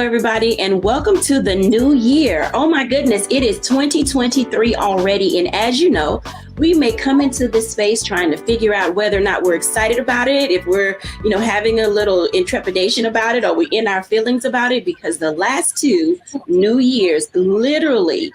everybody, and welcome to the new year. Oh my goodness, it is 2023 already. And as you know, we may come into this space trying to figure out whether or not we're excited about it, if we're, having a little intrepidation about it, or we in our feelings about it, because the last two New Years literally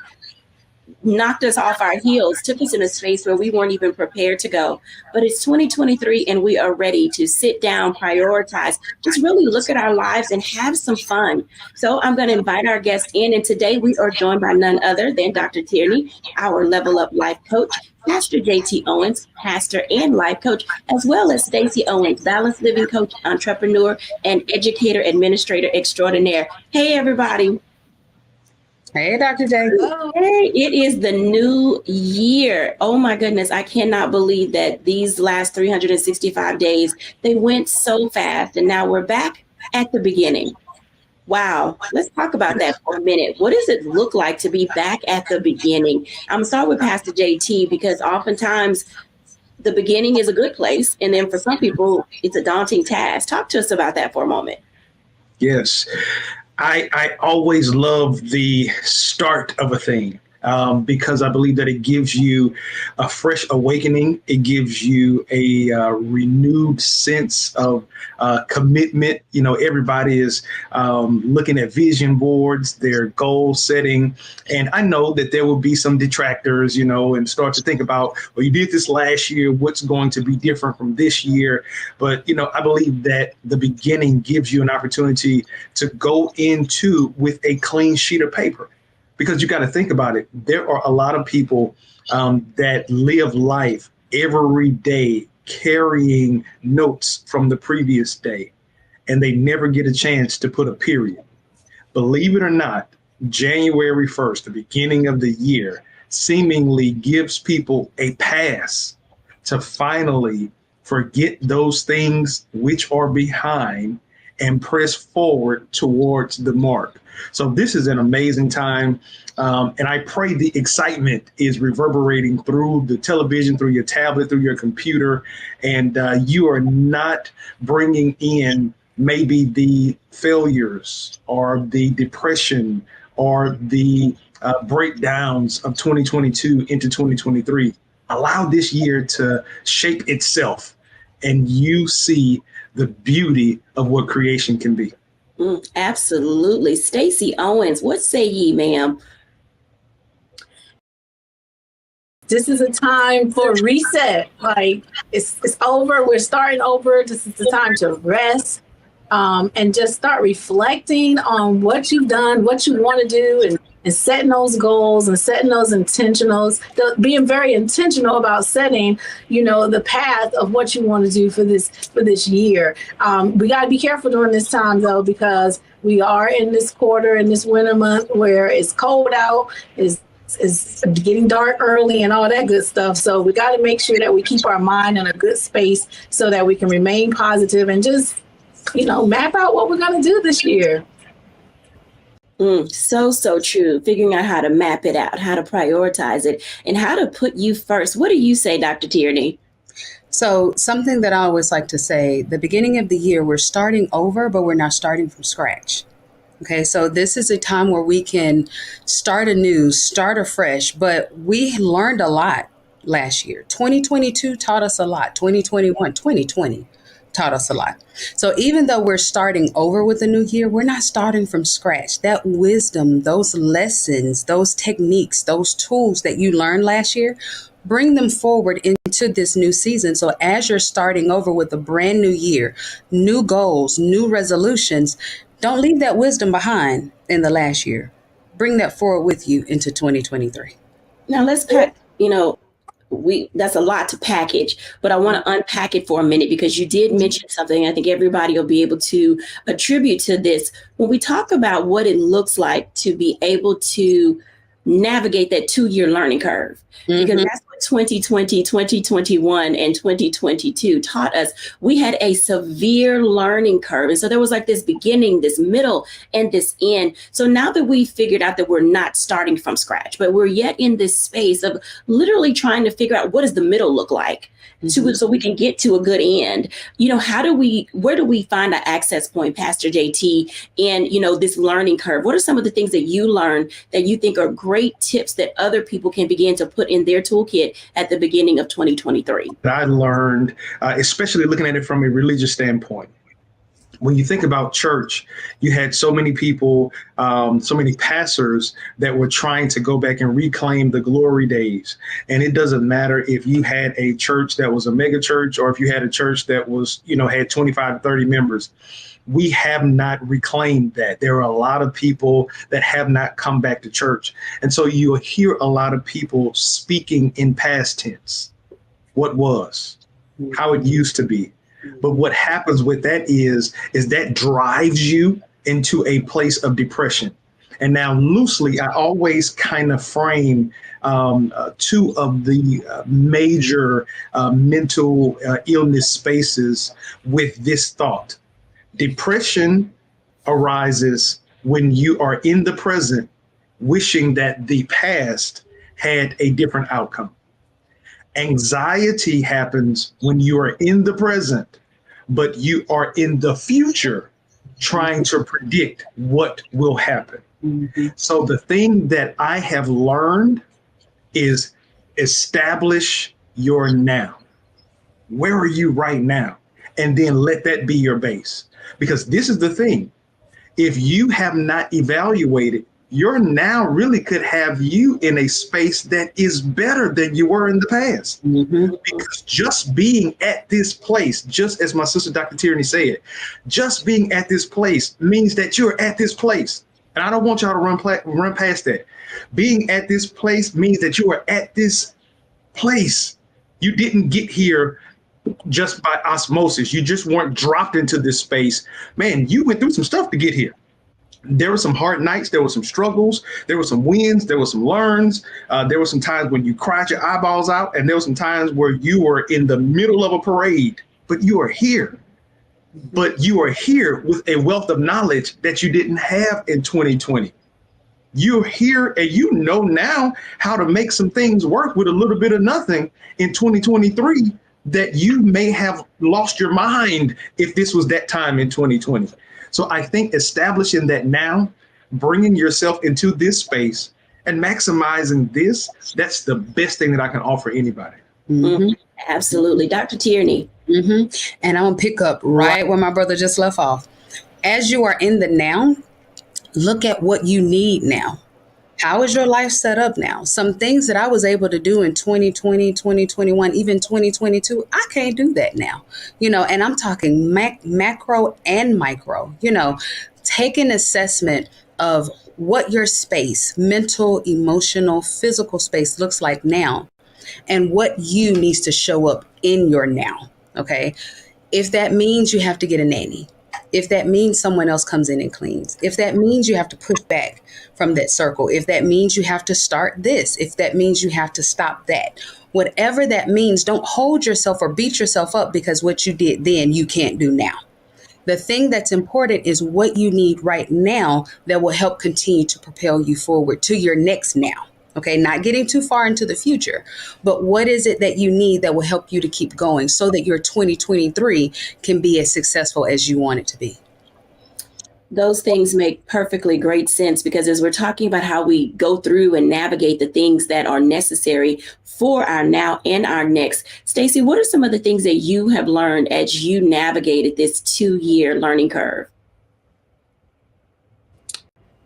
knocked us off our heels, took us in a space where we weren't even prepared to go. But it's 2023 and we are ready to sit down, prioritize, just really look at our lives and have some fun. So I'm going to invite our guest in. And today we are joined by none other than Dr. Tierney, our Level Up Life Coach, Pastor JT Owens, pastor and life coach, as well as Stacey Owens, balanced living coach, entrepreneur, and educator, administrator extraordinaire. Hey, everybody. Hey, Dr. J. Hey, it is the new year. Oh my goodness. I cannot believe that these last 365 days, they went so fast. And now we're back at the beginning. Wow. Let's talk about that for a minute. What does it look like to be back at the beginning? I'm starting with Pastor JT because oftentimes the beginning is a good place. And then for some people, it's a daunting task. Talk to us about that for a moment. Yes. I always love the start of a thing because I believe that it gives you a fresh awakening. It gives you a renewed sense of commitment. Everybody is looking at vision boards, their goal setting. And I know that there will be some detractors, and start to think about, well, you did this last year. What's going to be different from this year? But, I believe that the beginning gives you an opportunity to go into with a clean sheet of paper. Because you got to think about it. There are a lot of people that live life every day carrying notes from the previous day, and they never get a chance to put a period. Believe it or not, January 1st, the beginning of the year, seemingly gives people a pass to finally forget those things which are behind and press forward towards the mark. So this is an amazing time. And I pray the excitement is reverberating through the television, through your tablet, through your computer, and you are not bringing in maybe the failures or the depression or the breakdowns of 2022 into 2023. Allow this year to shape itself and you see the beauty of what creation can be. Absolutely. Stacey Owens, what say ye, ma'am? This is a time for reset. Like it's over. We're starting over. This is the time to rest and just start reflecting on what you've done, what you want to do, and setting those goals and setting those intentionals, being very intentional about setting, the path of what you want to do for this year. We got to be careful during this time, though, because we are in this quarter, in this winter month where it's cold out, it's getting dark early and all that good stuff. So we got to make sure that we keep our mind in a good space so that we can remain positive and just, map out what we're going to do this year. So true. Figuring out how to map it out, how to prioritize it, and how to put you first. What do you say, Dr. Tierney? So something that I always like to say, the beginning of the year, we're starting over, but we're not starting from scratch. Okay, so this is a time where we can start anew, start afresh, but we learned a lot last year. 2022 taught us a lot. 2021, 2020 taught us a lot. So even though we're starting over with the new year, we're not starting from scratch. That wisdom, those lessons, those techniques, those tools that you learned last year, bring them forward into this new season. So as you're starting over with a brand new year, new goals, new resolutions, don't leave that wisdom behind in the last year. Bring that forward with you into 2023. Now let's pack, that's a lot to package, but I want to unpack it for a minute because you did mention something I think everybody will be able to attribute to this. When we talk about what it looks like to be able to navigate that 2-year learning curve, because Mhm. that's what 2020, 2021, and 2022 taught us. We had a severe learning curve. And so there was like this beginning, this middle, and this end. So now that we figured out that we're not starting from scratch, but we're yet in this space of literally trying to figure out what does the middle look like, so we can get to a good end. Where do we find an access point, Pastor JT, in, this learning curve? What are some of the things that you learned that you think are great tips that other people can begin to put in their toolkit at the beginning of 2023? I learned, especially looking at it from a religious standpoint. When you think about church, you had so many people, so many pastors that were trying to go back and reclaim the glory days. And it doesn't matter if you had a church that was a mega church or if you had a church that was, had 25 to 30 members. We have not reclaimed that. There are a lot of people that have not come back to church. And so you'll hear a lot of people speaking in past tense. What was, how it used to be. But what happens with that is that drives you into a place of depression. And now loosely, I always kind of frame two of the major mental illness spaces with this thought. Depression arises when you are in the present, wishing that the past had a different outcome. Anxiety happens when you are in the present, but you are in the future trying to predict what will happen. Mm-hmm. So the thing that I have learned is establish your now. Where are you right now? And then let that be your base. Because this is the thing. If you have not evaluated, your now really could have you in a space that is better than you were in the past. Mm-hmm. Because just being at this place, just as my sister Dr. Tierney said, just being at this place means that you're at this place. And I don't want y'all to run past that. Being at this place means that you are at this place. You didn't get here just by osmosis. You just weren't dropped into this space. Man, you went through some stuff to get here. There were some hard nights. There were some struggles. There were some wins. There were some learns. There were some times when you cried your eyeballs out. And there were some times where you were in the middle of a parade, but you are here. But you are here with a wealth of knowledge that you didn't have in 2020. You're here and you know now how to make some things work with a little bit of nothing in 2023 that you may have lost your mind if this was that time in 2020. So I think establishing that now, bringing yourself into this space and maximizing this, that's the best thing that I can offer anybody. Mm-hmm. Absolutely. Dr. Tierney. Mm-hmm. And I'm going to pick up right where my brother just left off. As you are in the now, look at what you need now. How is your life set up now? Some things that I was able to do in 2020, 2021, even 2022, I can't do that now, and I'm talking macro and micro, take an assessment of what your space, mental, emotional, physical space looks like now and what you needs to show up in your now. Okay. If that means you have to get a nanny, if that means someone else comes in and cleans, if that means you have to push back from that circle, if that means you have to start this, if that means you have to stop that, whatever that means, don't hold yourself or beat yourself up because what you did then you can't do now. The thing that's important is what you need right now that will help continue to propel you forward to your next now. Okay, not getting too far into the future, but what is it that you need that will help you to keep going so that your 2023 can be as successful as you want it to be? Those things make perfectly great sense, because as we're talking about how we go through and navigate the things that are necessary for our now and our next, Stacey, what are some of the things that you have learned as you navigated this 2-year learning curve?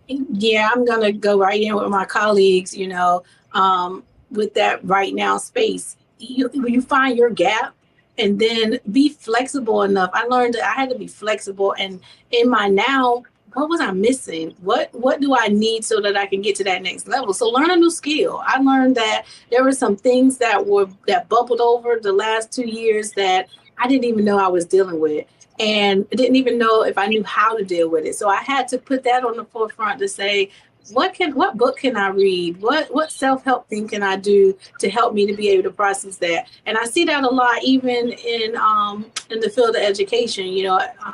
Yeah, I'm going to go right in with my colleagues, with that right now space. You find your gap and then be flexible enough. I learned that I had to be flexible, and in my now, what was I missing? What do I need so that I can get to that next level? So learn a new skill. I learned that there were some things that bubbled over the last 2 years that I didn't even know I was dealing with. And I didn't even know if I knew how to deal with it. So I had to put that on the forefront to say, what book can I read? What self-help thing can I do to help me to be able to process that? And I see that a lot even in the field of education.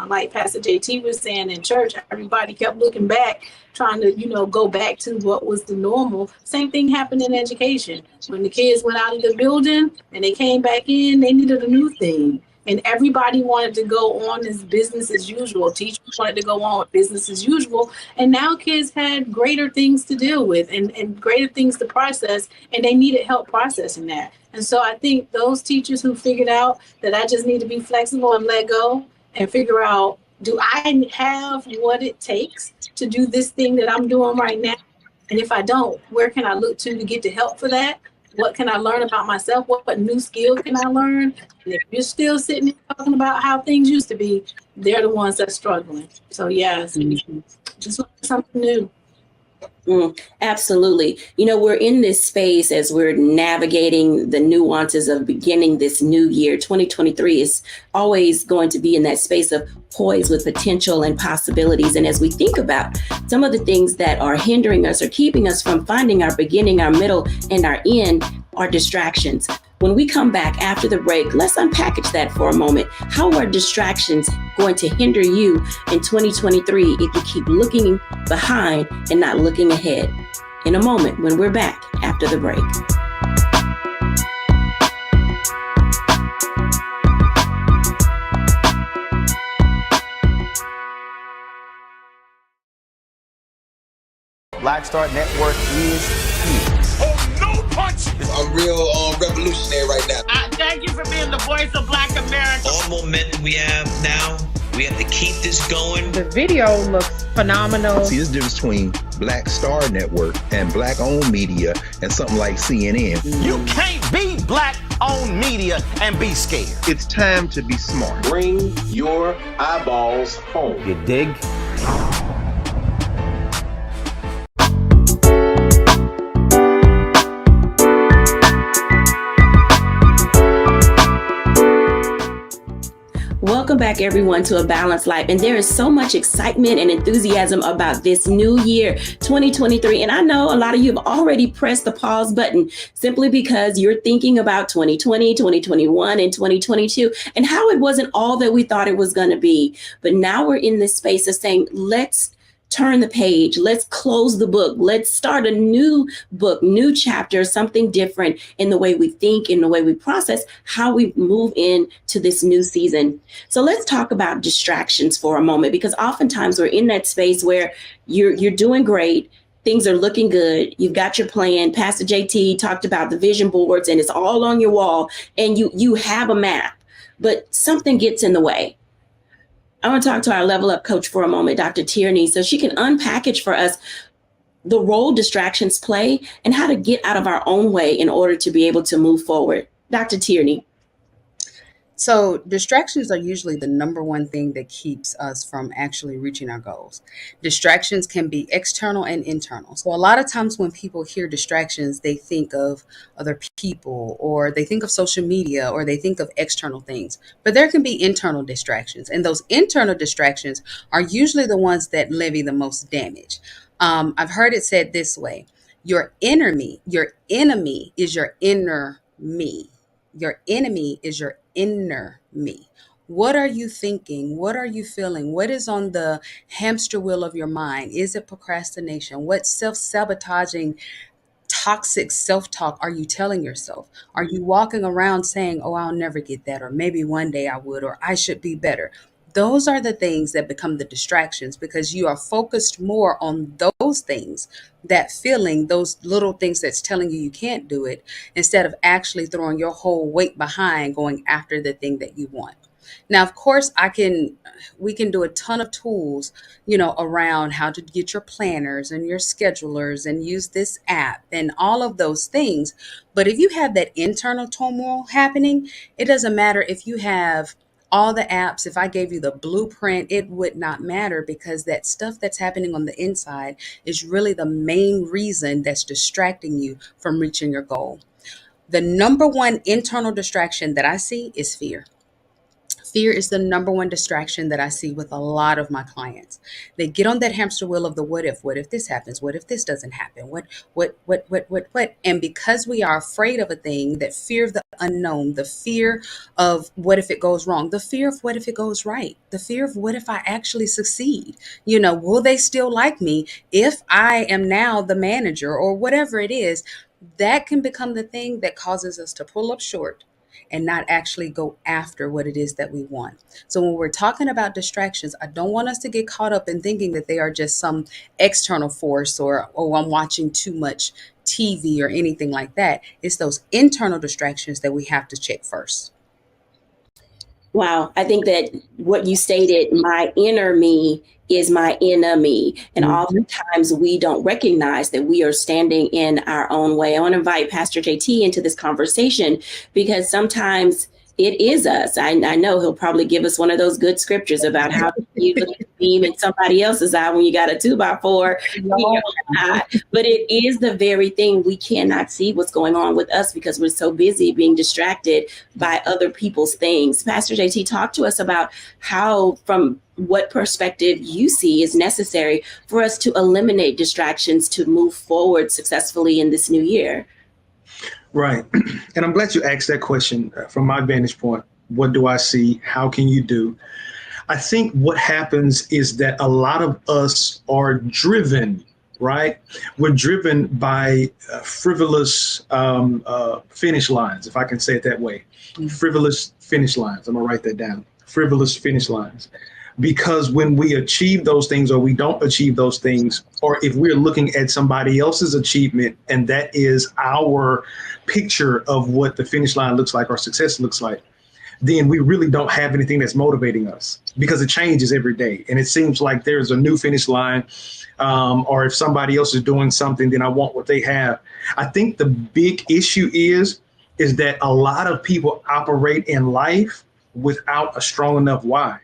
Like Pastor JT was saying, in church, everybody kept looking back, trying to go back to what was the normal. Same thing happened in education. When the kids went out of the building and they came back in, they needed a new thing. And everybody wanted to go on as business as usual. Teachers wanted to go on with business as usual. And now kids had greater things to deal with and greater things to process, and they needed help processing that. And so I think those teachers who figured out that I just need to be flexible and let go and figure out, do I have what it takes to do this thing that I'm doing right now? And if I don't, where can I look to get the help for that? What can I learn about myself? What new skill can I learn? And if you're still sitting there talking about how things used to be, they're the ones that's struggling. So yes, just something new. Absolutely. We're in this space as we're navigating the nuances of beginning this new year. 2023 is always going to be in that space of poise with potential and possibilities. And as we think about some of the things that are hindering us or keeping us from finding our beginning, our middle, and our end, are distractions. When we come back after the break, let's unpackage that for a moment. How are distractions going to hinder you in 2023 if you keep looking behind and not looking ahead? In a moment, when we're back after the break. Black Star Network is here. Oh, no punch! I'm real revolutionary right now. Thank you for being the voice of Black America. All momentum we have now, we have to keep this going. The video looks phenomenal. See, there's a difference between Black Star Network and Black-owned media and something like CNN. You can't be Black-owned media and be scared. It's time to be smart. Bring your eyeballs home. You dig? Welcome back, everyone, to A Balanced Life. And there is so much excitement and enthusiasm about this new year, 2023. And I know a lot of you have already pressed the pause button simply because you're thinking about 2020, 2021, and 2022 and how it wasn't all that we thought it was going to be. But now we're in this space of saying, let's turn the page. Let's close the book. Let's start a new book, new chapter, something different in the way we think, in the way we process, how we move into this new season. So let's talk about distractions for a moment, because oftentimes we're in that space where you're doing great. Things are looking good. You've got your plan. Pastor JT talked about the vision boards and it's all on your wall and you have a map, but something gets in the way. I want to talk to our level up coach for a moment, Dr. Tierney, so she can unpackage for us the role distractions play and how to get out of our own way in order to be able to move forward. Dr. Tierney. So distractions are usually the number one thing that keeps us from actually reaching our goals. Distractions can be external and internal. So a lot of times when people hear distractions, they think of other people or they think of social media or they think of external things. But there can be internal distractions. And those internal distractions are usually the ones that levy the most damage. I've heard it said this way: your enemy is your inner me. Your enemy is your inner me. What are you thinking? What are you feeling? What is on the hamster wheel of your mind? Is it procrastination? What self-sabotaging, toxic self-talk are you telling yourself? Are you walking around saying, oh, I'll never get that, or maybe one day I would, or I should be better? Those are the things that become the distractions because you are focused more on those things, that feeling, those little things that's telling you can't do it, instead of actually throwing your whole weight behind going after the thing that you want. Now, of course, we can do a ton of tools, around how to get your planners and your schedulers and use this app and all of those things. But if you have that internal turmoil happening, it doesn't matter if you have all the apps. If I gave you the blueprint, it would not matter because that stuff that's happening on the inside is really the main reason that's distracting you from reaching your goal. The number one internal distraction that I see is fear. Fear is the number one distraction that I see with a lot of my clients. They get on that hamster wheel of the what if this happens? What if this doesn't happen? What? And because we are afraid of a thing, that fear of the unknown, the fear of what if it goes wrong, the fear of what if it goes right, the fear of what if I actually succeed? Will they still like me if I am now the manager or whatever it is? That can become the thing that causes us to pull up short and not actually go after what it is that we want. So when we're talking about distractions, I don't want us to get caught up in thinking that they are just some external force or, oh, I'm watching too much TV or anything like that. It's those internal distractions that we have to check first. Wow. I think that what you stated, my inner me is my enemy. And oftentimes we don't recognize that we are standing in our own way. I want to invite Pastor JT into this conversation because sometimes it is us. I know he'll probably give us one of those good scriptures about how you look at the beam in somebody else's eye when you got a 2x4 in your eye. But it is the very thing. We cannot see what's going on with us because we're so busy being distracted by other people's things. Pastor JT, talk to us about how, from what perspective you see is necessary for us to eliminate distractions to move forward successfully in this new year. Right. And I'm glad you asked that question. From my vantage point, what do I see? How can you do? I think what happens is that a lot of us are driven, right? We're driven by frivolous finish lines, if I can say it that way. Frivolous finish lines. I'm going to write that down. Frivolous finish lines. Because when we achieve those things or we don't achieve those things, or if we're looking at somebody else's achievement and that is our picture of what the finish line looks like or success looks like, then we really don't have anything that's motivating us because it changes every day. And it seems like there's a new finish line, or if somebody else is doing something, then I want what they have. I think the big issue is that a lot of people operate in life without a strong enough why.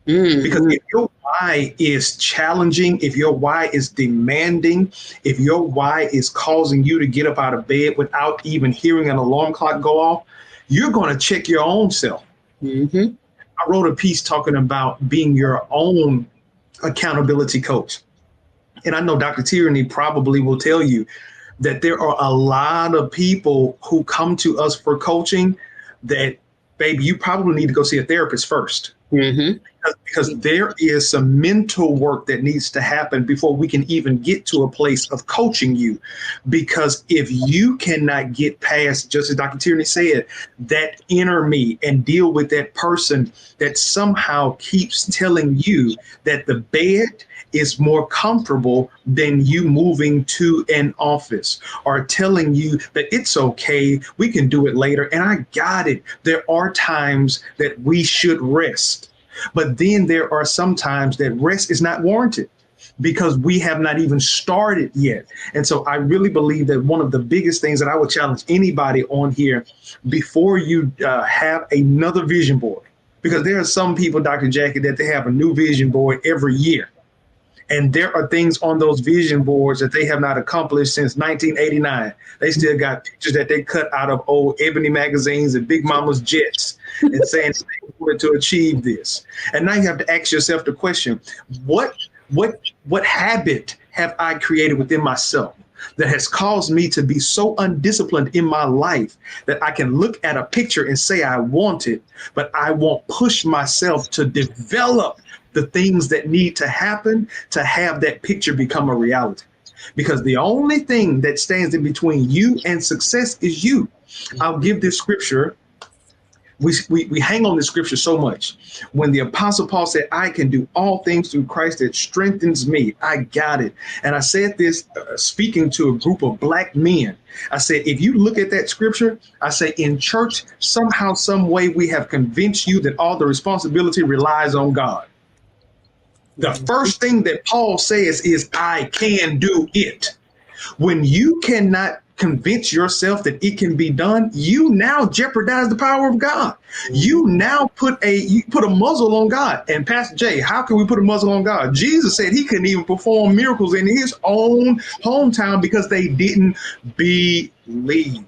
Because if your why is challenging, if your why is demanding, if your why is causing you to get up out of bed without even hearing an alarm clock go off, you're going to check your own self. I wrote a piece talking about being your own accountability coach. And I know Dr. Tierney probably will tell you that there are a lot of people who come to us for coaching that, baby, you probably need to go see a therapist first. Because there is some mental work that needs to happen before we can even get to a place of coaching you. Because if you cannot get past, just as Dr. Tierney said, that inner me and deal with that person that somehow keeps telling you that the bed is more comfortable than you moving to an office, or telling you that it's okay, we can do it later, and I got it. There are times that we should rest. But then there are some times that rest is not warranted because we have not even started yet. And so I really believe that one of the biggest things that I would challenge anybody on here before you have another vision board, because there are some people, Dr. Jackie, that they have a new vision board every year. And there are things on those vision boards that they have not accomplished since 1989. They still got pictures that they cut out of old Ebony magazines and Big Mama's jets and saying they wanted to achieve this. And now you have to ask yourself the question, what habit have I created within myself that has caused me to be so undisciplined in my life that I can look at a picture and say I want it, but I won't push myself to develop the things that need to happen to have that picture become a reality. Because the only thing that stands in between you and success is you. I'll give this scripture. We hang on this scripture so much. When the Apostle Paul said, I can do all things through Christ that strengthens me, I got it. And I said this speaking to a group of Black men. I said, if you look at that scripture, I say in church, somehow, some way we have convinced you that all the responsibility relies on God. The first thing that Paul says is, I can do it. When you cannot convince yourself that it can be done, you now jeopardize the power of God. You now put a muzzle on God. And Pastor Jay, how can we put a muzzle on God? Jesus said he couldn't even perform miracles in his own hometown because they didn't believe.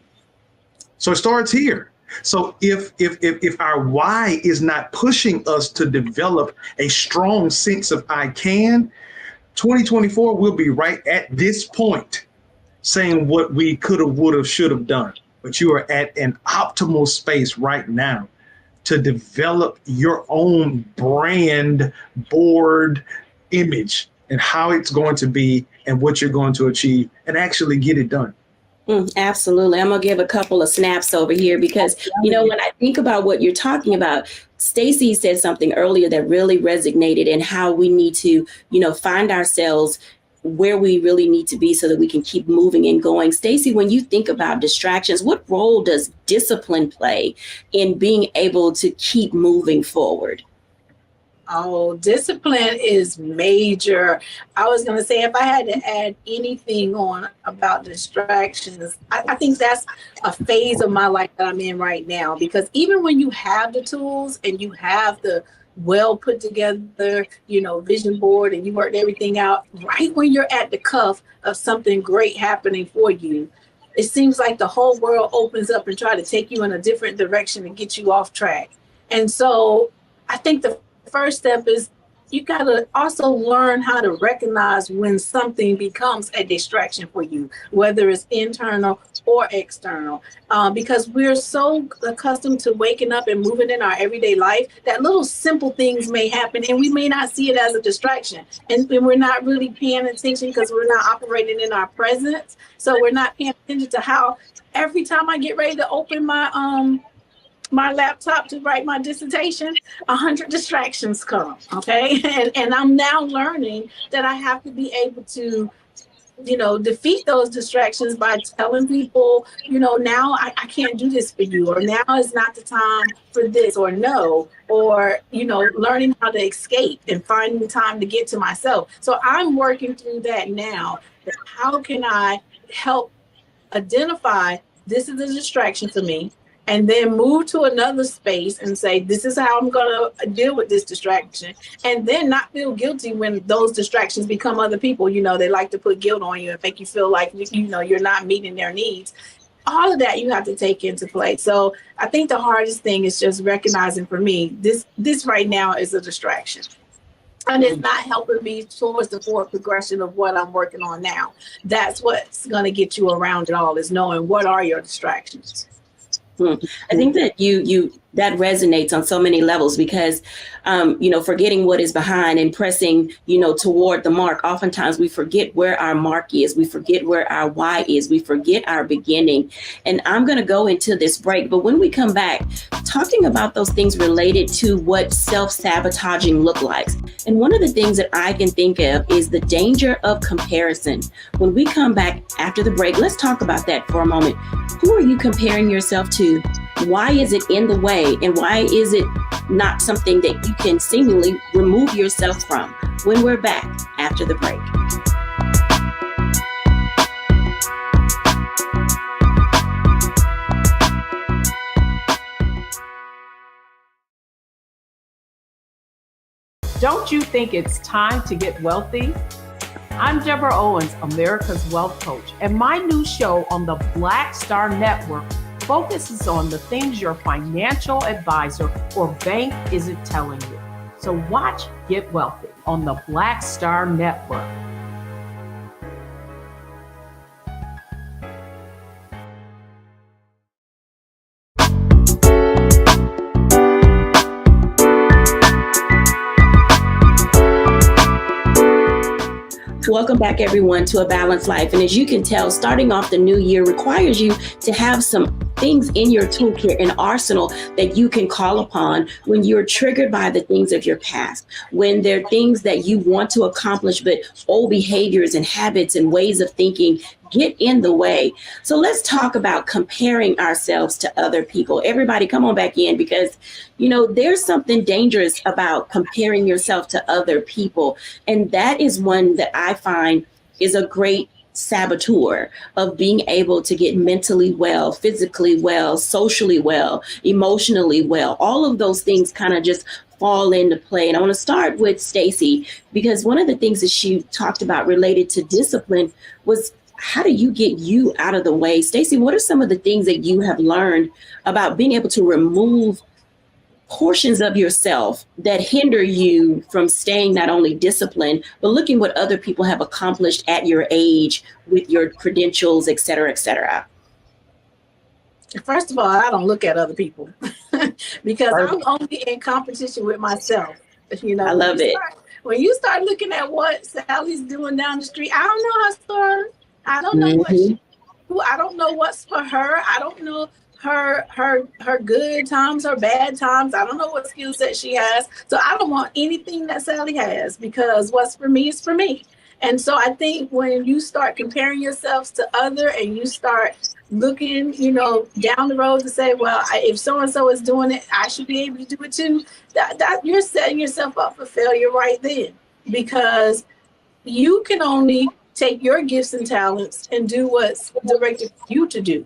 So it starts here. So if our why is not pushing us to develop a strong sense of I can, 2024 will be right at this point saying what we could have, would have, should have done. But you are at an optimal space right now to develop your own brand board image and how it's going to be and what you're going to achieve and actually get it done. Absolutely. I'm going to give a couple of snaps over here because, when I think about what you're talking about, Stacey said something earlier that really resonated in how we need to, find ourselves where we really need to be so that we can keep moving and going. Stacey, when you think about distractions, what role does discipline play in being able to keep moving forward? Oh, discipline is major. I was going to say, if I had to add anything on about distractions, I think that's a phase of my life that I'm in right now, because even when you have the tools and you have the well put together, vision board, and you worked everything out, right when you're at the cuff of something great happening for you, it seems like the whole world opens up and try to take you in a different direction and get you off track. And so I think the first step is you got to also learn how to recognize when something becomes a distraction for you, whether it's internal or external, because we're so accustomed to waking up and moving in our everyday life that little simple things may happen and we may not see it as a distraction. And we're not really paying attention because we're not operating in our presence. So we're not paying attention to how every time I get ready to open my laptop to write my dissertation, 100 distractions come. Okay. And I'm now learning that I have to be able to, defeat those distractions by telling people, now I can't do this for you, or now is not the time for this, or no, or, learning how to escape and finding time to get to myself. So I'm working through that now. How can I help identify this is a distraction for me, and then move to another space and say, this is how I'm going to deal with this distraction. And then not feel guilty when those distractions become other people. They like to put guilt on you and make you feel like, you're not meeting their needs. All of that you have to take into play. So I think the hardest thing is just recognizing, for me, this right now is a distraction. And it's not helping me towards the forward progression of what I'm working on now. That's what's going to get you around it all, is knowing what are your distractions. I think that that resonates on so many levels because, forgetting what is behind and pressing, toward the mark. Oftentimes we forget where our mark is. We forget where our why is. We forget our beginning. And I'm going to go into this break. But when we come back, talking about those things related to what self-sabotaging look like. And one of the things that I can think of is the danger of comparison. When we come back after the break, let's talk about that for a moment. Who are you comparing yourself to? Why is it in the way? And why is it not something that you can seemingly remove yourself from? When we're back after the break. Don't you think it's time to get wealthy? I'm Deborah Owens, America's Wealth Coach, and my new show on the Black Star Network focuses on the things your financial advisor or bank isn't telling you. So watch Get Wealthy on the Black Star Network. Welcome back, everyone, to A Balanced Life. And as you can tell, starting off the new year requires you to have some things in your toolkit and arsenal that you can call upon when you're triggered by the things of your past, when there are things that you want to accomplish, but old behaviors and habits and ways of thinking get in the way. So let's talk about comparing ourselves to other people. Everybody come on back in, because, there's something dangerous about comparing yourself to other people. And that is one that I find is a great saboteur of being able to get mentally well, physically well, socially well, emotionally well. All of those things kind of just fall into play. And I want to start with Stacey, because one of the things that she talked about related to discipline was, how do you get you out of the way? Stacey, what are some of the things that you have learned about being able to remove portions of yourself that hinder you from staying not only disciplined, but looking what other people have accomplished at your age with your credentials, et cetera, et cetera? First of all, I don't look at other people because I'm only in competition with myself. You know, I love it. When you start looking at what Sally's doing down the street, I don't know her story. I don't know what she, I don't know what's for her. I don't know her good times, her bad times. I don't know what skill set she has. So I don't want anything that Sally has, because what's for me is for me. And so I think when you start comparing yourselves to other and you start looking, you know, down the road to say, well, if so-and-so is doing it, I should be able to do it too. That you're setting yourself up for failure right then, because you can only take your gifts and talents and do what's directed for you to do.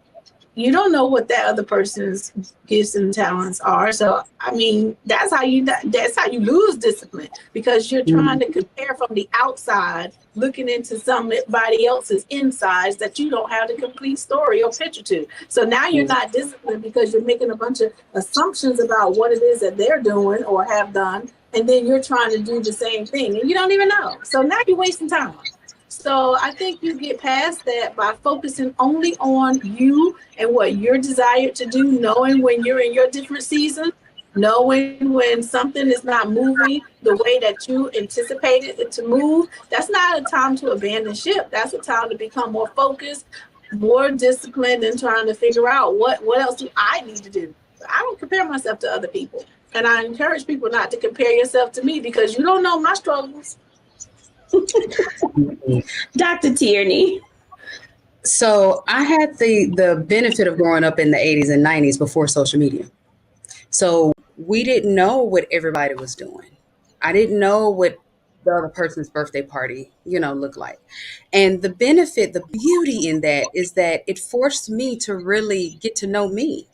You don't know what that other person's gifts and talents are. So, I mean, that's how you lose discipline, because you're trying to compare from the outside, looking into somebody else's insides that you don't have the complete story or picture to. So now you're not disciplined because you're making a bunch of assumptions about what it is that they're doing or have done. And then you're trying to do the same thing and you don't even know. So now you're wasting time. So I think you get past that by focusing only on you and what you're desired to do, knowing when you're in your different season, knowing when something is not moving the way that you anticipated it to move. That's not a time to abandon ship. That's a time to become more focused, more disciplined, and trying to figure out what else do I need to do. I don't compare myself to other people. And I encourage people not to compare yourself to me, because you don't know my struggles. Dr. Tierney. So I had the benefit of growing up in the 80s and 90s before social media. So we didn't know what everybody was doing. I didn't know what the other person's birthday party, looked like. And the benefit, the beauty in that is that it forced me to really get to know me,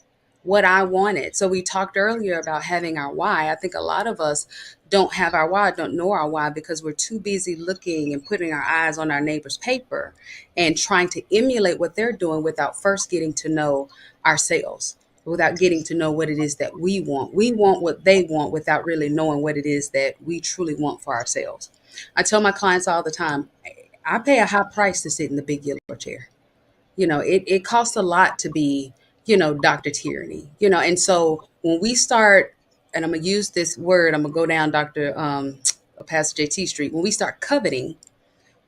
what I wanted. So we talked earlier about having our why. I think a lot of us don't have our why, don't know our why, because we're too busy looking and putting our eyes on our neighbor's paper and trying to emulate what they're doing without first getting to know ourselves, without getting to know what it is that we want. We want what they want without really knowing what it is that we truly want for ourselves. I tell my clients all the time, I pay a high price to sit in the big yellow chair. It costs a lot to be, Dr. Tierney, and so when we start, and I'm going to use this word, I'm going to go down Pastor JT Street. When we start coveting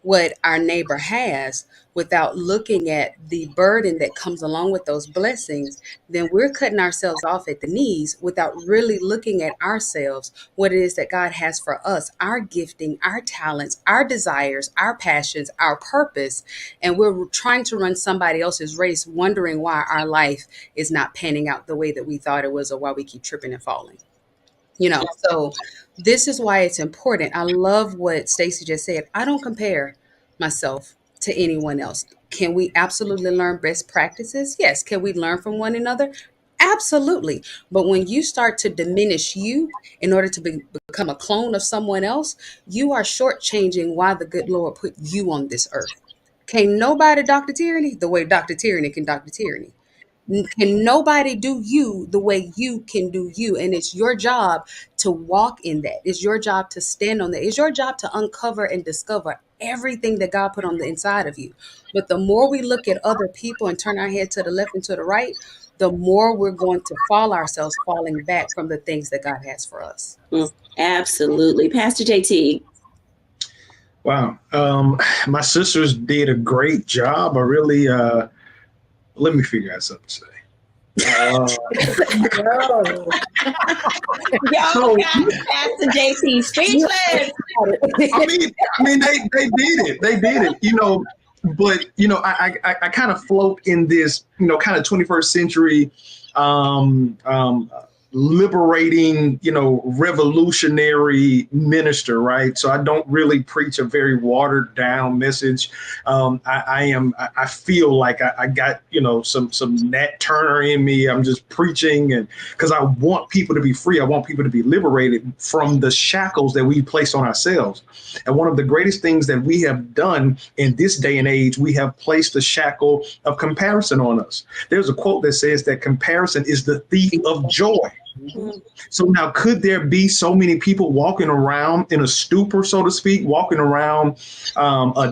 what our neighbor has without looking at the burden that comes along with those blessings, then we're cutting ourselves off at the knees without really looking at ourselves, what it is that God has for us, our gifting, our talents, our desires, our passions, our purpose. And we're trying to run somebody else's race, wondering why our life is not panning out the way that we thought it was, or why we keep tripping and falling. So this is why it's important. I love what Stacey just said. I don't compare myself to anyone else. Can we absolutely learn best practices? Yes. Can we learn from one another? Absolutely. But when you start to diminish you in order to become a clone of someone else, you are shortchanging why the good Lord put you on this earth. Can't nobody Dr. Tierney the way Dr. Tierney can Dr. Tierney. Can nobody do you the way you can do you? And it's your job to walk in that. It's your job to stand on that. It's your job to uncover and discover everything that God put on the inside of you. But the more we look at other people and turn our head to the left and to the right, the more we're going to falling back from the things that God has for us. Absolutely. Pastor JT. Wow. My sisters did a great job. I really, let me figure out something to say. Y'all got Pastor JT speechless. I mean, they did it. They did it. But I kind of float in this, kind of 21st century liberating, revolutionary minister, right? So I don't really preach a very watered down message. I feel like I got, some Nat Turner in me. I'm just preaching, and because I want people to be free. I want people to be liberated from the shackles that we place on ourselves. And one of the greatest things that we have done in this day and age, we have placed the shackle of comparison on us. There's a quote that says that comparison is the thief of joy. So now, could there be so many people walking around in a stupor, so to speak, walking around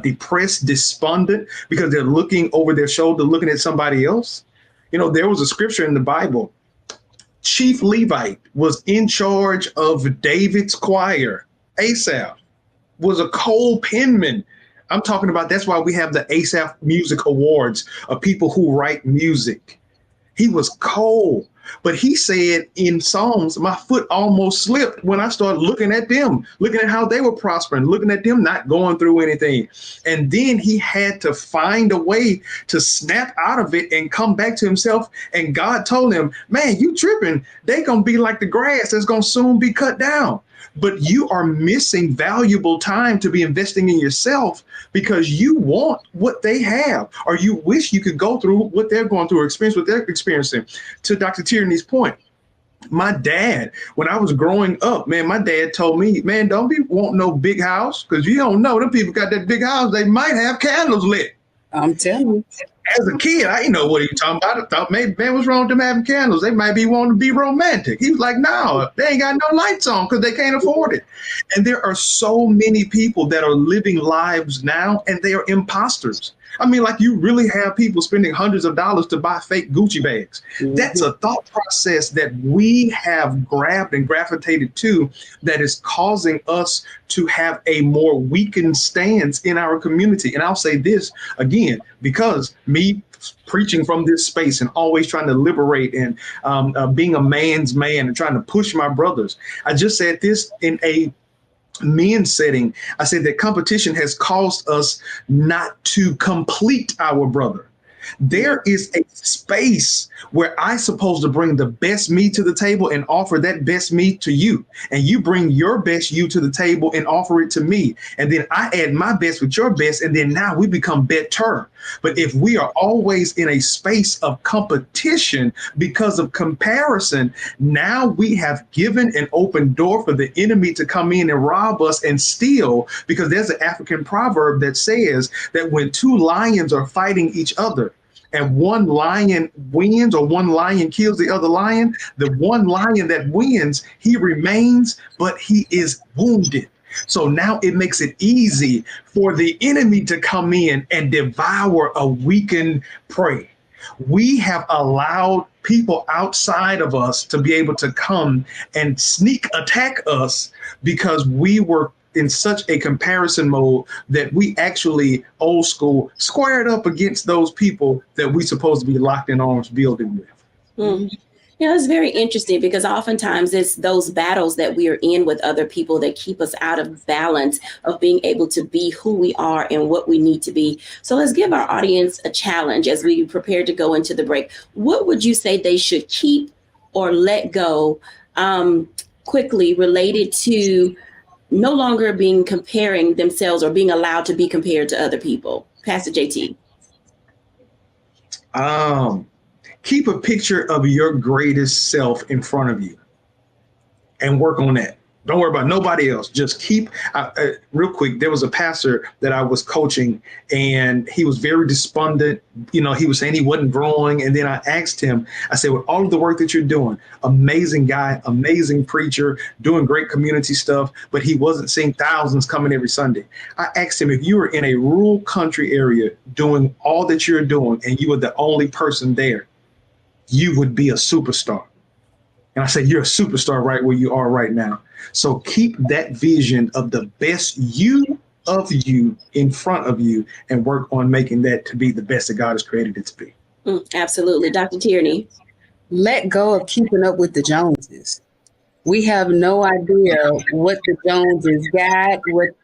depressed, despondent, because they're looking over their shoulder, looking at somebody else? There was a scripture in the Bible. Chief Levite was in charge of David's choir. Asaph was a cold penman. I'm talking about, that's why we have the Asaph Music Awards of people who write music. He was cold. But he said in Psalms, my foot almost slipped when I started looking at them, looking at how they were prospering, looking at them not going through anything. And then he had to find a way to snap out of it and come back to himself. And God told him, man, you tripping. They going to be like the grass that's going to soon be cut down. But you are missing valuable time to be investing in yourself because you want what they have, or you wish you could go through what they're going through or experience what they're experiencing. To Dr. Tierney's point, my dad, when I was growing up, man, my dad told me, man, don't be wanting no big house, because you don't know, them people got that big house, they might have candles lit. I'm telling you. As a kid, I didn't know what he was talking about. I thought, maybe, man, what's wrong with them having candles? They might be wanting to be romantic. He was like, no, they ain't got no lights on because they can't afford it. And there are so many people that are living lives now, and they are imposters. I mean, like, you really have people spending hundreds of dollars to buy fake Gucci bags. Mm-hmm. That's a thought process that we have grabbed and gravitated to that is causing us to have a more weakened stance in our community. And I'll say this again, because me preaching from this space and always trying to liberate and being a man's man and trying to push my brothers. I just said this in a men's setting. I said that competition has caused us not to complete our brother. There is a space where I'm supposed to bring the best me to the table and offer that best me to you. And you bring your best you to the table and offer it to me. And then I add my best with your best. And then now we become better. But if we are always in a space of competition because of comparison, now we have given an open door for the enemy to come in and rob us and steal, because there's an African proverb that says that when two lions are fighting each other, and one lion wins or one lion kills the other lion, the one lion that wins, he remains, but he is wounded. So now it makes it easy for the enemy to come in and devour a weakened prey. We have allowed people outside of us to be able to come and sneak attack us because we were in such a comparison mode that we actually, old school, squared up against those people that we supposed to be locked in arms building with. Mm-hmm. It's very interesting because oftentimes it's those battles that we are in with other people that keep us out of balance of being able to be who we are and what we need to be. So let's give our audience a challenge as we prepare to go into the break. What would you say they should keep or let go quickly related to no longer being comparing themselves or being allowed to be compared to other people? Pastor JT. Keep a picture of your greatest self in front of you and work on that. Don't worry about nobody else. Just keep, real quick, there was a pastor that I was coaching and he was very despondent. You know, he was saying he wasn't growing. And then I asked him, I said, with all of the work that you're doing, amazing guy, amazing preacher, doing great community stuff, but he wasn't seeing thousands coming every Sunday. I asked him, if you were in a rural country area doing all that you're doing and you were the only person there, you would be a superstar. And I said, you're a superstar right where you are right now. So keep that vision of the best you of you in front of you and work on making that to be the best that God has created it to be. Absolutely. Dr. Tierney. Let go of keeping up with the Joneses. We have no idea what the Joneses got,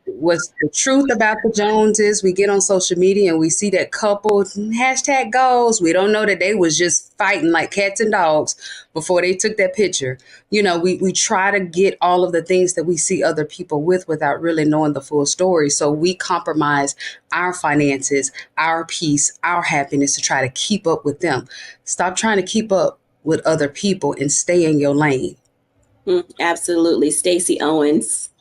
what's the truth about the Joneses. We get on social media and we see that couple hashtag goals. We don't know that they was just fighting like cats and dogs before they took that picture. We try to get all of the things that we see other people with without really knowing the full story. So we compromise our finances, our peace, our happiness to try to keep up with them. Stop trying to keep up with other people and stay in your lane. Absolutely. Stacey Owens.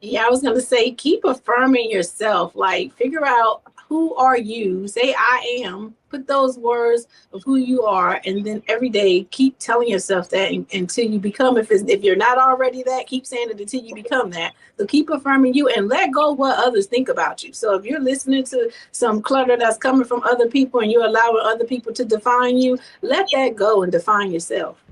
Yeah, I was going to say, keep affirming yourself. Like, figure out who are you. Say, I am. Put those words of who you are. And then every day, keep telling yourself that until you become, if you're not already that, keep saying it until you become that. So keep affirming you and let go of what others think about you. So if you're listening to some clutter that's coming from other people and you're allowing other people to define you, let that go and define yourself.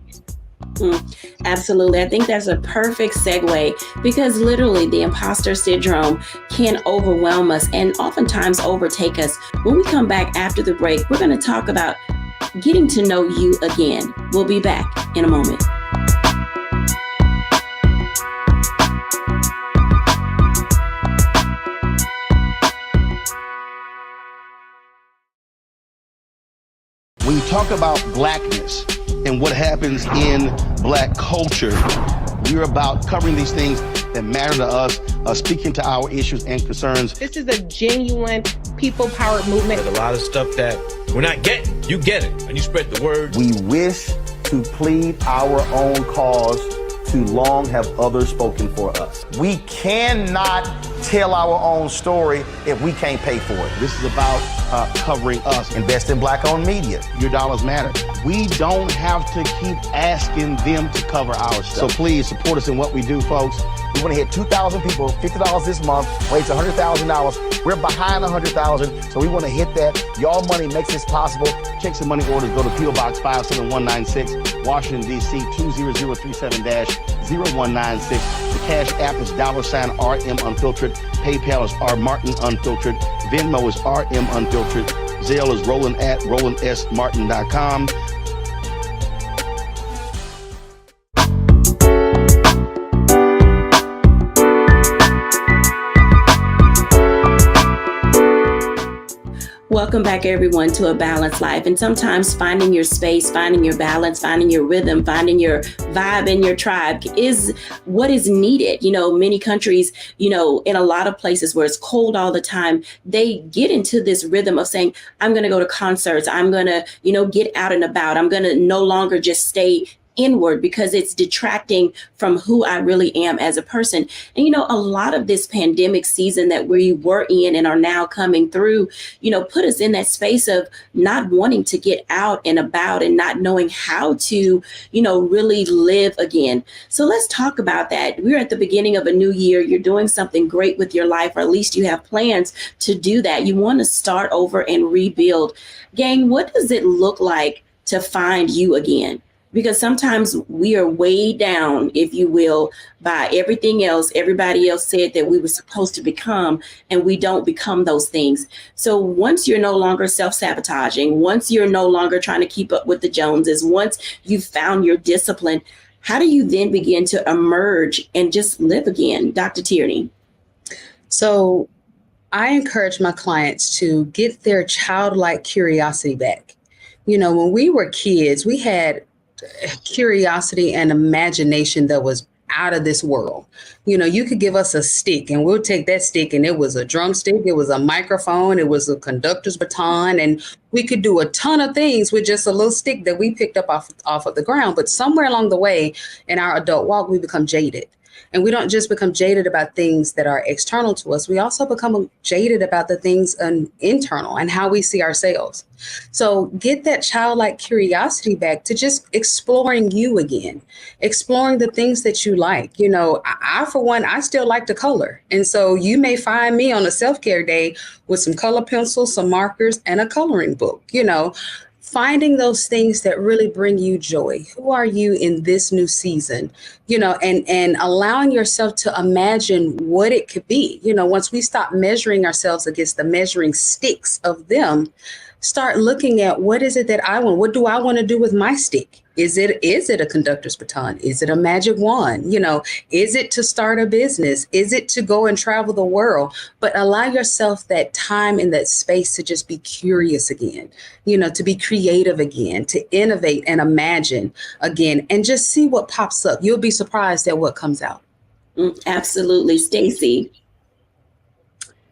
Absolutely. I think that's a perfect segue because literally the imposter syndrome can overwhelm us and oftentimes overtake us. When we come back after the break, we're going to talk about getting to know you again. We'll be back in a moment. When you talk about blackness and what happens in black culture, we're about covering these things that matter to us, speaking to our issues and concerns. This is a genuine people-powered movement. There's a lot of stuff that we're not getting. You get it, and you spread the word. We wish to plead our own cause. Too long have others spoken for us. We cannot tell our own story if we can't pay for it. This is about covering us. Invest in black-owned media. Your dollars matter. We don't have to keep asking them to cover our stuff. So please support us in what we do, folks. We want to hit 2,000 people, $50 this month, raise $100,000. We're behind 100,000, so we want to hit that. Y'all money makes this possible. Checks and money orders go to P.O. Box 57196, Washington, D.C. 20037-0196. The Cash App is $RM Unfiltered. PayPal is R Martin Unfiltered. Venmo is RM Unfiltered. Zelle is Roland at RolandSMartin.com. Welcome back, everyone, to A Balanced Life. And sometimes finding your space, finding your balance, finding your rhythm, finding your vibe and your tribe is what is needed. Many countries, in a lot of places where it's cold all the time, they get into this rhythm of saying, I'm going to go to concerts. I'm going to, get out and about. I'm going to no longer just stay inward because it's detracting from who I really am as a person. And, a lot of this pandemic season that we were in and are now coming through, put us in that space of not wanting to get out and about and not knowing how to, really live again. So let's talk about that. We're at the beginning of a new year. You're doing something great with your life, or at least you have plans to do that. You want to start over and rebuild. Gang, what does it look like to find you again? Because sometimes we are weighed down, if you will, by everything else everybody else said that we were supposed to become, and we don't become those things. So once you're no longer self-sabotaging, once you're no longer trying to keep up with the Joneses, once you've found your discipline, how do you then begin to emerge and just live again? Dr. Tierney. So I encourage my clients to get their childlike curiosity back. When we were kids, we had curiosity and imagination that was out of this world. You could give us a stick and we'll take that stick, and it was a drumstick, it was a microphone, it was a conductor's baton, and we could do a ton of things with just a little stick that we picked up off of the ground. But somewhere along the way in our adult walk, we become jaded. And we don't just become jaded about things that are external to us. We also become jaded about the things internal and how we see ourselves. So get that childlike curiosity back to just exploring you again, exploring the things that you like. I, for one, I still like to color. And so you may find me on a self-care day with some color pencils, some markers, and a coloring book. Finding those things that really bring you joy. Who are you in this new season? And allowing yourself to imagine what it could be. Once we stop measuring ourselves against the measuring sticks of them, start looking at what is it that I want? What do I want to do with my stick? Is it a conductor's baton? Is it a magic wand? Is it to start a business? Is it to go and travel the world? But allow yourself that time and that space to just be curious again, to be creative again, to innovate and imagine again, and just see what pops up. You'll be surprised at what comes out. Absolutely. Stacey.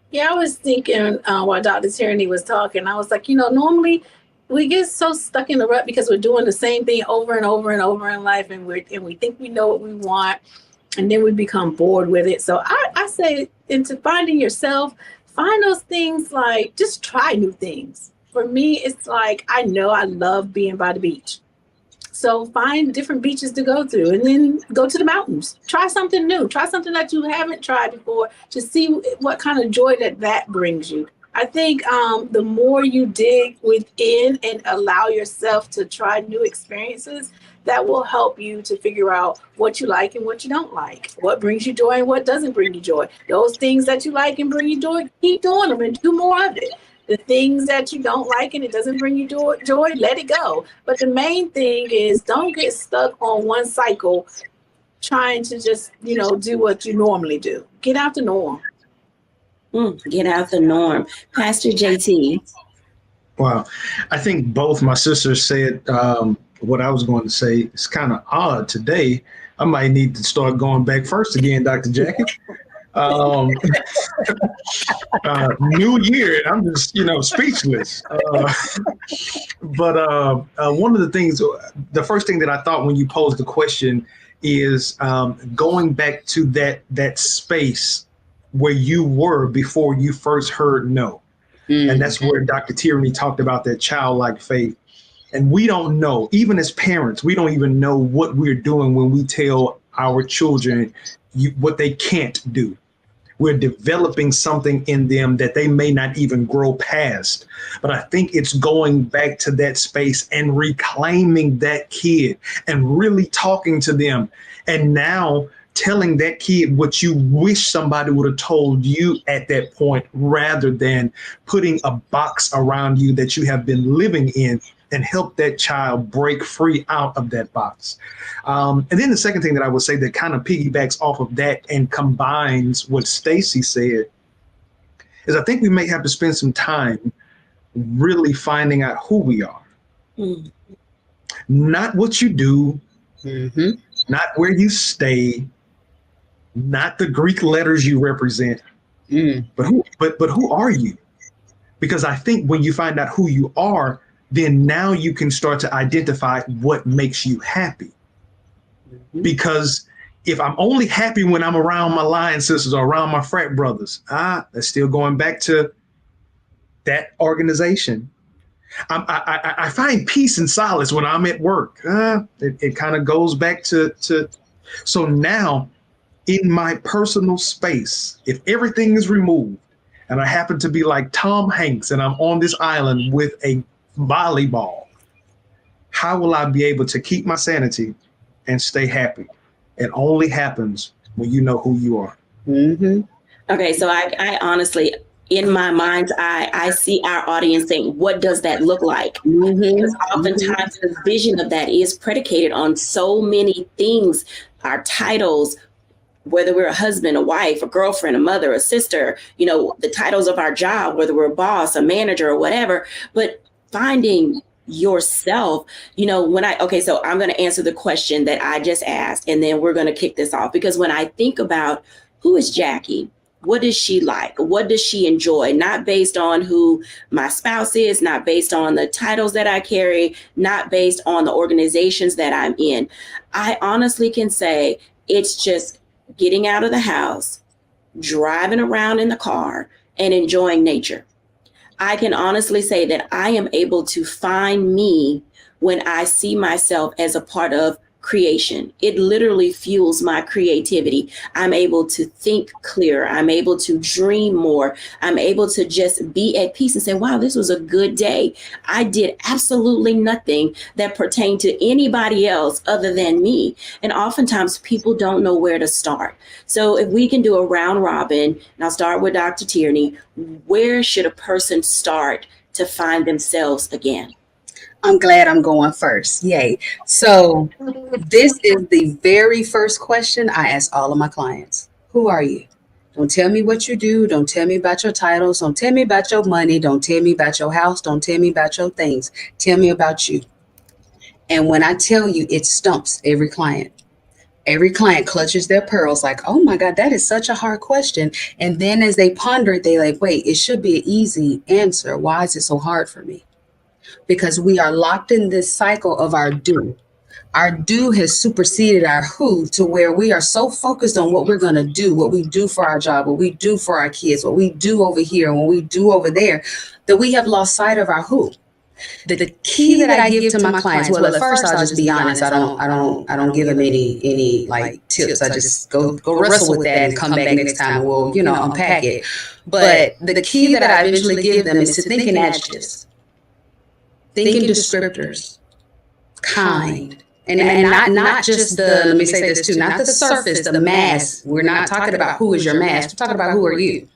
Yeah, I was thinking while Dr. Tierney was talking, I was like, normally we get so stuck in the rut because we're doing the same thing over and over and over in life, and we think we know what we want, and then we become bored with it. So I say, into finding yourself, find those things, like just try new things. For me, it's like, I know I love being by the beach. So find different beaches to go to, and then go to the mountains. Try something new. Try something that you haven't tried before to see what kind of joy that brings you. I think the more you dig within and allow yourself to try new experiences, that will help you to figure out what you like and what you don't like, what brings you joy and what doesn't bring you joy. Those things that you like and bring you joy, keep doing them and do more of it. The things that you don't like and it doesn't bring you joy, let it go. But the main thing is, don't get stuck on one cycle trying to just, do what you normally do. Get out the norm. Get out the norm. Pastor JT. Wow. I think both my sisters said what I was going to say. It's kind of odd today. I might need to start going back first again, Dr. Jacquie. New year, I'm just, speechless. But one of the things, the first thing that I thought when you posed the question is going back to that space where you were before you first heard no. And that's where Dr. Tierney talked about that childlike faith. And we don't know, even as parents, we don't even know what we're doing when we tell our children what they can't do. We're developing something in them that they may not even grow past. But I think it's going back to that space and reclaiming that kid and really talking to them. And now telling that kid what you wish somebody would have told you at that point, rather than putting a box around you that you have been living in, and help that child break free out of that box. And then the second thing that I would say that kind of piggybacks off of that and combines what Stacey said is, I think we may have to spend some time really finding out who we are. Not what you do, not where you stay, not the Greek letters you represent, but who are you? Because I think when you find out who you are, then now you can start to identify what makes you happy. Because if I'm only happy when I'm around my lion sisters or around my frat brothers, that's still going back to that organization. I find peace and solace when I'm at work. It kind of goes back to. So now in my personal space, if everything is removed and I happen to be like Tom Hanks and I'm on this island with a volleyball, how will I be able to keep my sanity and stay happy? It only happens when you know who you are. Okay, so I honestly, in my mind's eye, I see our audience saying, what does that look like? Because oftentimes the vision of that is predicated on so many things, our titles, whether we're a husband, a wife, a girlfriend, a mother, a sister, the titles of our job, whether we're a boss, a manager, or whatever. But finding yourself, so I'm going to answer the question that I just asked, and then we're going to kick this off. Because when I think about who is Jacquie, what does she like? What does she enjoy? Not based on who my spouse is, not based on the titles that I carry, not based on the organizations that I'm in. I honestly can say it's just getting out of the house, driving around in the car, and enjoying nature. I can honestly say that I am able to find me when I see myself as a part of creation. It literally fuels my creativity. I'm able to think clearer. I'm able to dream more. I'm able to just be at peace and say, wow, this was a good day. I did absolutely nothing that pertained to anybody else other than me. And oftentimes people don't know where to start. So if we can do a round robin, and I'll start with Dr. Tierney, where should a person start to find themselves again? I'm glad I'm going first. Yay. So this is the very first question I ask all of my clients. Who are you? Don't tell me what you do. Don't tell me about your titles. Don't tell me about your money. Don't tell me about your house. Don't tell me about your things. Tell me about you. And when I tell you, it stumps every client. Every client clutches their pearls like, oh my God, that is such a hard question. And then as they ponder it, they like, wait, it should be an easy answer. Why is it so hard for me? Because we are locked in this cycle of our do. Our do has superseded our who, to where we are so focused on what we're going to do, what we do for our job, what we do for our kids, what we do over here, and what we do over there, that we have lost sight of our who. The key that I give to my clients, well, at first I'll just be honest. I don't give them any like tips. I just go wrestle with that and come back next time and we'll, unpack it. But the key that I eventually give them is to think in adjectives, think in descriptors, kind. And not just the, let me say this too, not the surface, the mass. We're not talking about who is your mass. We're talking about who are you.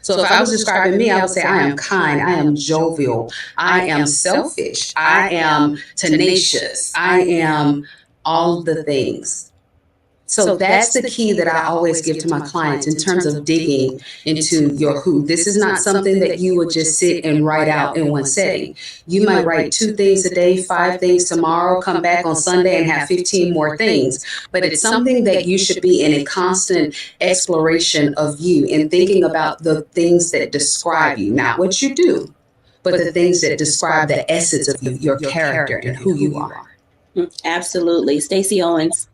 So if I was describing me, I would say I am kind, I am jovial, I am selfish, I am tenacious, I am all the things. So that's the key that I always give to my clients in terms of digging into your who. This is not something that you would just sit and write out in one setting. You might write 2 things a day, 5 things tomorrow, come back on Sunday and have 15 more things. But it's something that you should be in a constant exploration of you and thinking about the things that describe you, not what you do, but the things that describe the essence of you, your character and who you are. Absolutely. Stacey Owens.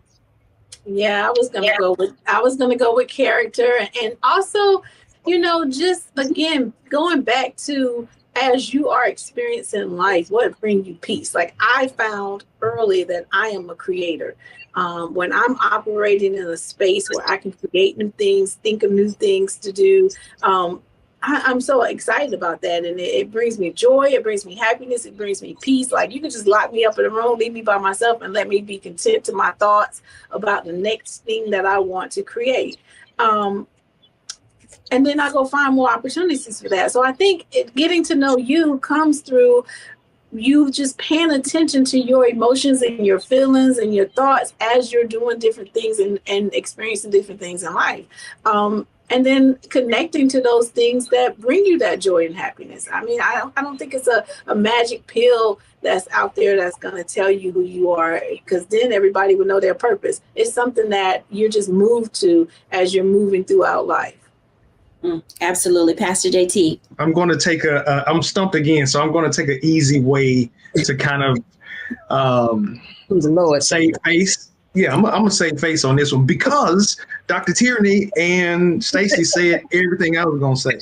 Yeah, I was gonna go with character, and also, just again going back to, as you are experiencing life, what brings you peace. Like I found early that I am a creator. When I'm operating in a space where I can create new things, think of new things to do, I'm so excited about that. And it brings me joy. It brings me happiness. It brings me peace. Like you can just lock me up in a room, leave me by myself, and let me be content to my thoughts about the next thing that I want to create. And then I go find more opportunities for that. So I think getting to know you comes through you just paying attention to your emotions and your feelings and your thoughts as you're doing different things and experiencing different things in life. And then connecting to those things that bring you that joy and happiness. I mean, I don't think it's a magic pill that's out there that's going to tell you who you are, because then everybody would know their purpose. It's something that you're just moved to as you're moving throughout life. Absolutely. Pastor JT. I'm going to take I'm stumped again, so I'm going to take an easy way to kind of save face. Yeah, I'm going to save face on this one because Dr. Tierney and Stacey said everything I was going to say.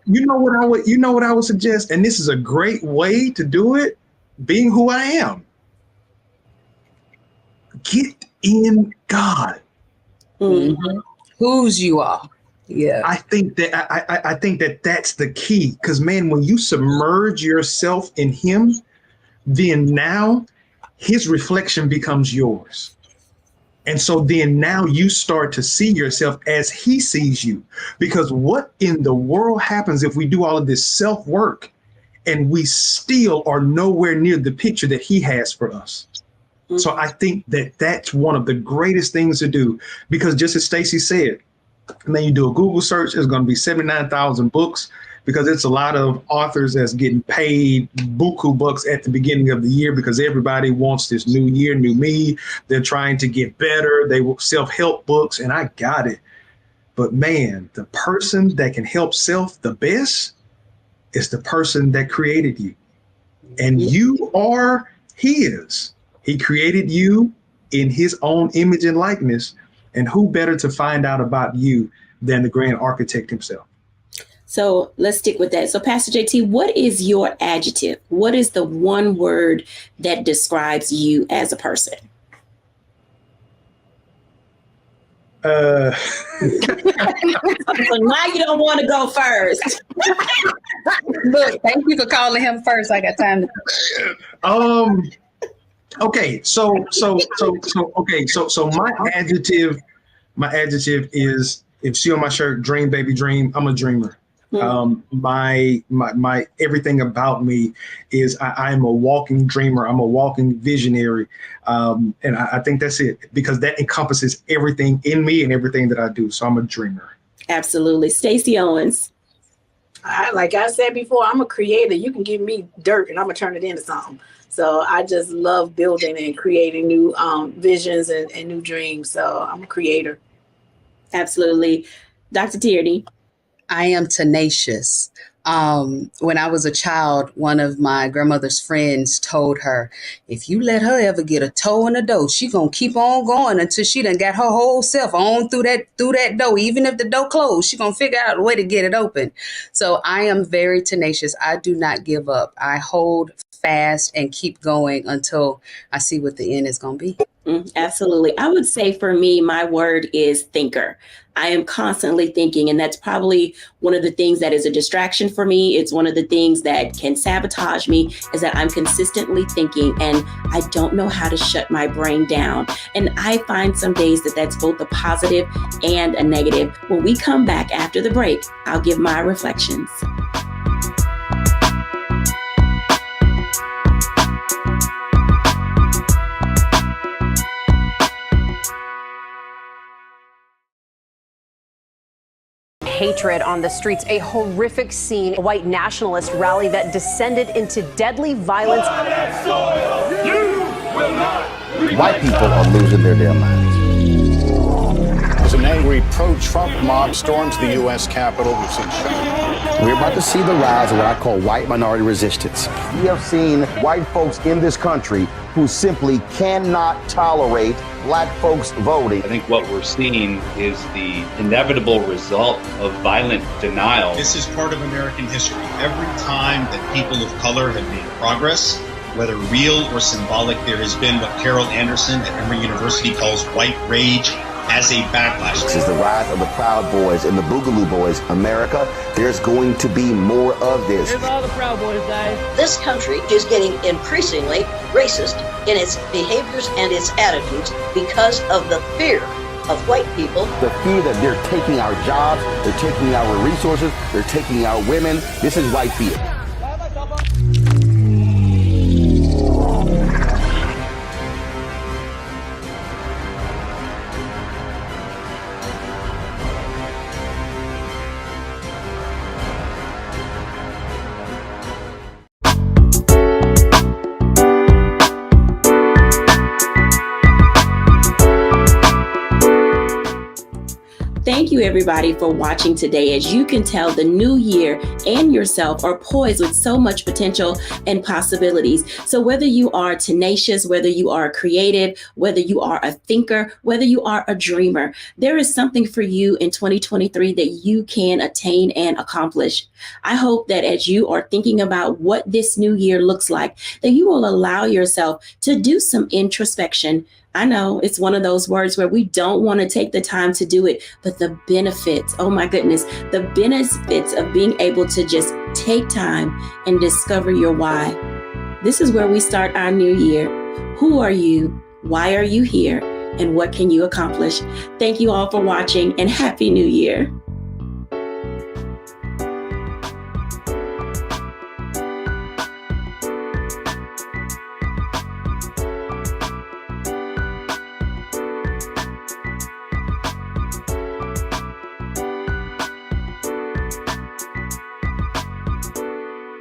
You know what I would suggest, and this is a great way to do it, being who I am. Get in God. Mm-hmm. Whose you are. Yeah, I think that that's the key, because man, when you submerge yourself in Him, then now His reflection becomes yours. And so then now you start to see yourself as He sees you, because what in the world happens if we do all of this self-work and we still are nowhere near the picture that He has for us? Mm-hmm. So I think that that's one of the greatest things to do, because just as Stacey said, and then you do a Google search, it's going to be 79,000 books, because it's a lot of authors that's getting paid buku bucks at the beginning of the year, because everybody wants this new year, new me. They're trying to get better. They will self-help books, and I got it. But man, the person that can help self the best is the person that created you. And you are His. He created you in His own image and likeness. And who better to find out about you than the grand architect himself? So let's stick with that. So Pastor JT, what is your adjective? What is the one word that describes you as a person? So now you don't want to go first. Look, thank you for calling him first. I got time to. Okay, so my adjective is, if see on my shirt, dream baby dream, I'm a dreamer. My everything about me is I'm a walking dreamer. I'm a walking visionary. And I think that's it, because that encompasses everything in me and everything that I do. So I'm a dreamer. Absolutely. Stacey Owens. Like I said before, I'm a creator. You can give me dirt and I'm gonna turn it into something. So I just love building and creating new visions and new dreams. So I'm a creator. Absolutely. Dr. Tierney. I am tenacious. When I was a child, one of my grandmother's friends told her, if you let her ever get a toe in the door, she gonna keep on going until she done got her whole self on through that door. Even if the door closed, she gonna figure out a way to get it open. So I am very tenacious. I do not give up. I hold fast and keep going until I see what the end is gonna be. Absolutely. I would say for me, my word is thinker. I am constantly thinking, and that's probably one of the things that is a distraction for me. It's one of the things that can sabotage me, is that I'm consistently thinking and I don't know how to shut my brain down. And I find some days that that's both a positive and a negative. When we come back after the break, I'll give my reflections. Hatred on the streets, a horrific scene, a white nationalist rally that descended into deadly violence. White people are losing their damn minds. As an angry pro-Trump mob storms the U.S. Capitol, we've seen We're about to see the rise of what I call white minority resistance. We have seen white folks in this country who simply cannot tolerate black folks voting. I think what we're seeing is the inevitable result of violent denial. This is part of American history. Every time that people of color have made progress, whether real or symbolic, there has been what Carol Anderson at Emory University calls white rage as a backlash. This is the rise of the Proud Boys and the Boogaloo Boys. America, there's going to be more of this. Here's all the Proud Boys, guys. This country is getting increasingly racist in its behaviors and its attitudes because of the fear of white people. The fear that they're taking our jobs, they're taking our resources, they're taking our women. This is white fear. Thank you, everybody, for watching today. As you can tell, the new year and yourself are poised with so much potential and possibilities. So whether you are tenacious, whether you are creative, whether you are a thinker, whether you are a dreamer, there is something for you in 2023 that you can attain and accomplish. I hope that as you are thinking about what this new year looks like, that you will allow yourself to do some introspection. I know it's one of those words where we don't want to take the time to do it, but the benefits, oh my goodness, the benefits of being able to just take time and discover your why. This is where we start our new year. Who are you? Why are you here? And what can you accomplish? Thank you all for watching, and Happy New Year.